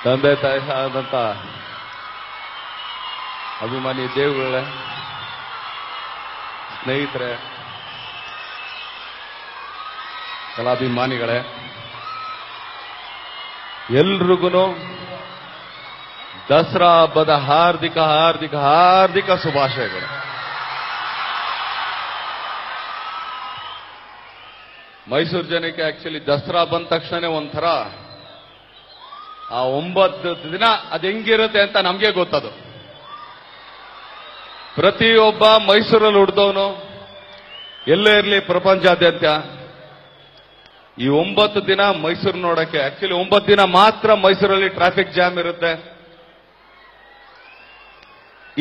ತಂದೆ ತಾಯಿ ಆದಂತ ಅಭಿಮಾನಿ ದೇವಗಳೇ, ಸ್ನೇಹಿತರೆ, ಕಲಾಭಿಮಾನಿಗಳೇ, ಎಲ್ರಿಗೂ ದಸರಾ ಹಬ್ಬದ ಹಾರ್ದಿಕ ಹಾರ್ದಿಕ ಹಾರ್ದಿಕ ಶುಭಾಶಯಗಳು. ಮೈಸೂರು ಜನಕ್ಕೆ ಆಕ್ಚುಲಿ ದಸರಾ ಬಂದ ತಕ್ಷಣ ಒಂಥರ ಆ 9 ದಿನ ಅದು ಹೆಂಗಿರುತ್ತೆ ಅಂತ ನಮ್ಗೆ ಗೊತ್ತದು. ಪ್ರತಿಯೊಬ್ಬ ಮೈಸೂರಲ್ಲಿ ಹುಡ್ದವನು ಎಲ್ಲೇ ಇರಲಿ ಪ್ರಪಂಚಾದ್ಯಂತ ಈ 9 ದಿನ ಮೈಸೂರು ನೋಡಕ್ಕೆ, ಆಕ್ಚುಲಿ 9 ದಿನ ಮಾತ್ರ ಮೈಸೂರಲ್ಲಿ ಟ್ರಾಫಿಕ್ ಜಾಮ್ ಇರುತ್ತೆ,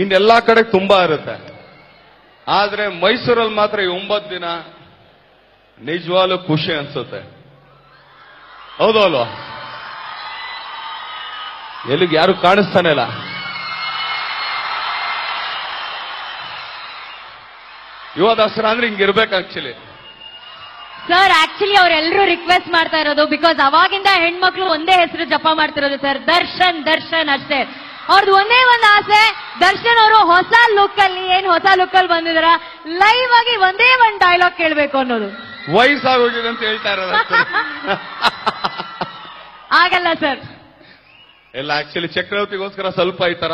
ಇನ್ನೆಲ್ಲಾ ಕಡೆ ತುಂಬಾ ಇರುತ್ತೆ. ಆದ್ರೆ ಮೈಸೂರಲ್ಲಿ ಮಾತ್ರ ಈ 9 ದಿನ ನಿಜವಾಗ್ಲೂ ಖುಷಿ ಅನ್ಸುತ್ತೆ. ಹೌದು ಅಲ್ವಾ? ಎಲ್ಲಿಗೆ ಯಾರು ಕಾಣಿಸ್ತಾನೆ ಇಲ್ಲ. ಯುವ ದಸರಾ ಅಂದ್ರೆ ಹಿಂಗಿರ್ಬೇಕು ಆಕ್ಚುಲಿ. ಸರ್, ಆಕ್ಚುಲಿ ಅವರೆಲ್ಲರೂ ರಿಕ್ವೆಸ್ಟ್ ಮಾಡ್ತಾ ಇರೋದು, ಬಿಕಾಸ್ ಅವಾಗಿಂದ ಹೆಣ್ಮಕ್ಳು ಒಂದೇ ಹೆಸರು ಜಪ ಮಾಡ್ತಿರೋದು ಸರ್, ದರ್ಶನ್ ದರ್ಶನ್ ಅಷ್ಟೇ. ಅವ್ರದ್ದು ಒಂದೇ ಒಂದು ಆಸೆ, ದರ್ಶನ್ ಅವರು ಹೊಸ ಲುಕ್ ಅಲ್ಲಿ ಬಂದಿದಾರ, ಲೈವ್ ಆಗಿ ಒಂದೇ ಒಂದು ಡೈಲಾಗ್ ಕೇಳಬೇಕು ಅನ್ನೋದು. ವಯಸ್ಸಾಗೋಗಿದೆ ಅಂತ ಹೇಳ್ತಾ ಇರೋದು ಆಗಲ್ಲ ಸರ್. ಎಲ್ಲ ಆಕ್ಚುಲಿ ಚಕ್ರವರ್ತಿಗೋಸ್ಕರ ಸ್ವಲ್ಪ ಈ ತರ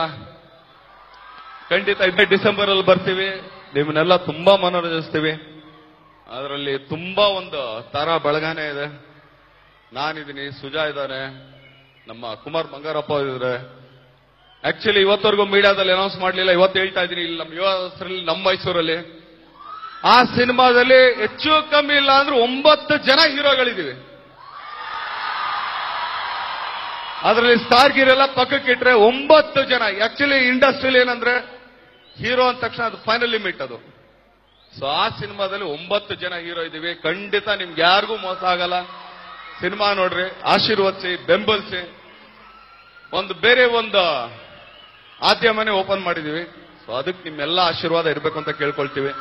ಖಂಡಿತ ಇದೇ ಡಿಸೆಂಬರ್ ಅಲ್ಲಿ ಬರ್ತೀವಿ, ನಿಮ್ಮನ್ನೆಲ್ಲ ತುಂಬಾ ಮನೋರಂಜಿಸ್ತೀವಿ. ಅದರಲ್ಲಿ ತುಂಬಾ ಒಂದು ತರ ಬೆಳಗಾನೆ ಇದೆ. ನಾನಿದ್ದೀನಿ, ಸುಜಾ ಇದ್ದಾನೆ, ನಮ್ಮ ಕುಮಾರ್ ಬಂಗಾರಪ್ಪ ಇದ್ದಾರೆ. ಆಕ್ಚುಲಿ ಇವತ್ತವರೆಗೂ ಮೀಡಿಯಾದಲ್ಲಿ ಅನೌನ್ಸ್ ಮಾಡಲಿಲ್ಲ, ಇವತ್ತು ಹೇಳ್ತಾ ಇದ್ದೀನಿ. ಇಲ್ಲಿ ನಮ್ಮ ಯುವ ದಸರಲ್ಲಿ ನಮ್ಮ ಮೈಸೂರಲ್ಲಿ ಆ ಸಿನಿಮಾದಲ್ಲಿ ಹೆಚ್ಚು ಕಮ್ಮಿ ಇಲ್ಲ ಅಂದ್ರೆ 9 ಜನ ಹೀರೋಗಳಿದ್ದೀವಿ. ಅದರಲ್ಲಿ ಸ್ಟಾರ್ ಗಿರೆಲ್ಲ ಪಕ್ಕಕ್ಕೆ ಇಟ್ರೆ 9 ಜನ. ಆಕ್ಚುಲಿ ಇಂಡಸ್ಟ್ರಿಯಲ್ಲಿ ಏನಂದ್ರೆ ಹೀರೋ ಅಂದ ತಕ್ಷಣ ಅದು ಫೈನಲ್ ಲಿಮಿಟ್ ಅದು. ಸೊ ಆ ಸಿನಿಮಾದಲ್ಲಿ 9 ಜನ ಹೀರೋ ಇದ್ದೀವಿ. ಖಂಡಿತ ನಿಮ್ಗೆ ಯಾರಿಗೂ ಮೋಸ ಆಗಲ್ಲ. ಸಿನಿಮಾ ನೋಡ್ರಿ, ಆಶೀರ್ವದಿಸಿ, ಬೆಂಬಲಿಸಿ. ಬೇರೆ ಒಂದು ಮಾಧ್ಯಮನೇ ಓಪನ್ ಮಾಡಿದೀವಿ. ಸೊ ಅದಕ್ಕೆ ನಿಮ್ಮೆಲ್ಲ ಆಶೀರ್ವಾದ ಇರಬೇಕು ಅಂತ ಕೇಳ್ಕೊಳ್ತೀವಿ.